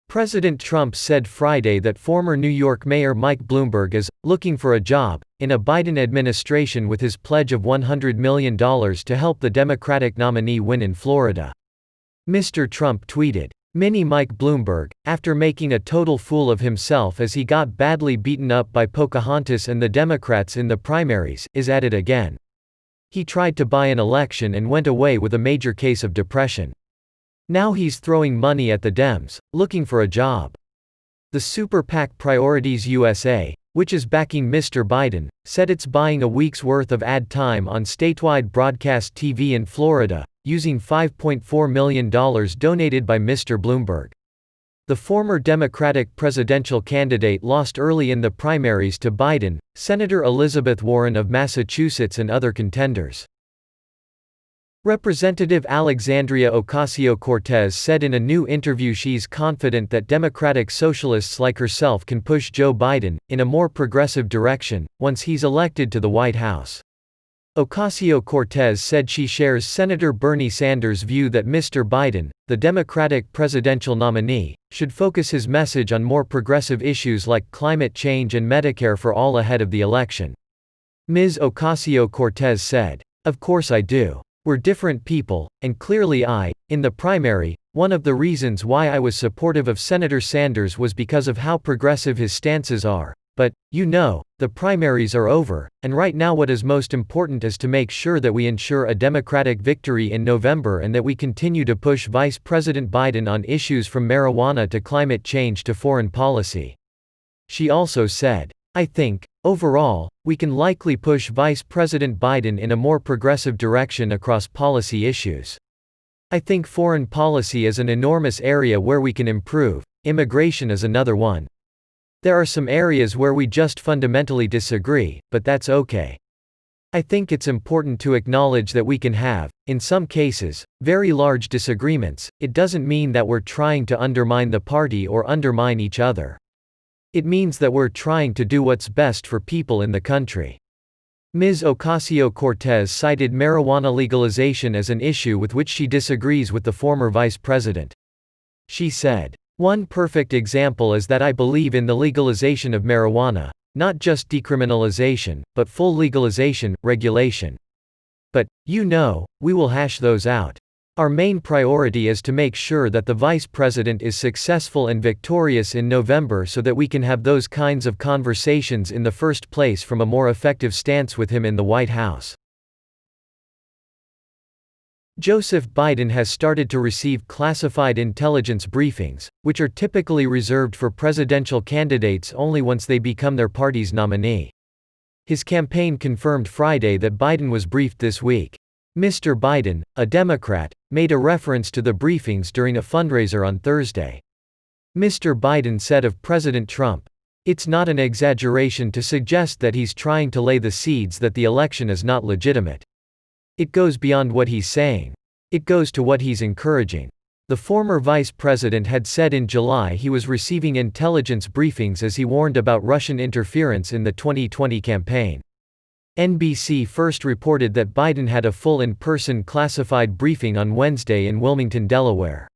President Trump said Friday that former New York Mayor Mike Bloomberg is looking for a job in a Biden administration with his pledge of $100 million to help the Democratic nominee win in Florida. Mr. Trump tweeted, "Mini Mike Bloomberg, after making a total fool of himself as he got badly beaten up by Pocahontas and the Democrats in the primaries, is at it again. He tried to buy an election and went away with a major case of depression. Now he's throwing money at the Dems, looking for a job." The super PAC Priorities USA, which is backing Mr. Biden, said it's buying a week's worth of ad time on statewide broadcast TV in Florida, using $5.4 million donated by Mr. Bloomberg. The former Democratic presidential candidate lost early in the primaries to Biden, Senator Elizabeth Warren of Massachusetts and other contenders. Representative Alexandria Ocasio-Cortez said in a new interview she's confident that Democratic socialists like herself can push Joe Biden in a more progressive direction once he's elected to the White House. Ocasio-Cortez said she shares Senator Bernie Sanders' view that Mr. Biden, the Democratic presidential nominee, should focus his message on more progressive issues like climate change and Medicare for all ahead of the election. Ms. Ocasio-Cortez said, "Of course I do. We're different people, and clearly in the primary, one of the reasons why I was supportive of Senator Sanders was because of how progressive his stances are. But, the primaries are over, and right now what is most important is to make sure that we ensure a Democratic victory in November and that we continue to push Vice President Biden on issues from marijuana to climate change to foreign policy." She also said, "I think, overall, we can likely push Vice President Biden in a more progressive direction across policy issues. I think foreign policy is an enormous area where we can improve, immigration is another one. There are some areas where we just fundamentally disagree, but that's okay. I think it's important to acknowledge that we can have, in some cases, very large disagreements. It doesn't mean that we're trying to undermine the party or undermine each other. It means that we're trying to do what's best for people in the country." Ms. Ocasio-Cortez cited marijuana legalization as an issue with which she disagrees with the former vice president. She said, "One perfect example is that I believe in the legalization of marijuana, not just decriminalization, but full legalization, regulation. But, we will hash those out. Our main priority is to make sure that the vice president is successful and victorious in November so that we can have those kinds of conversations in the first place from a more effective stance with him in the White House." Joseph Biden has started to receive classified intelligence briefings, which are typically reserved for presidential candidates only once they become their party's nominee. His campaign confirmed Friday that Biden was briefed this week. Mr. Biden, a Democrat, made a reference to the briefings during a fundraiser on Thursday. Mr. Biden said of President Trump, "It's not an exaggeration to suggest that he's trying to lay the seeds that the election is not legitimate. It goes beyond what he's saying. It goes to what he's encouraging." The former vice president had said in July he was receiving intelligence briefings as he warned about Russian interference in the 2020 campaign. NBC first reported that Biden had a full in-person classified briefing on Wednesday in Wilmington, Delaware.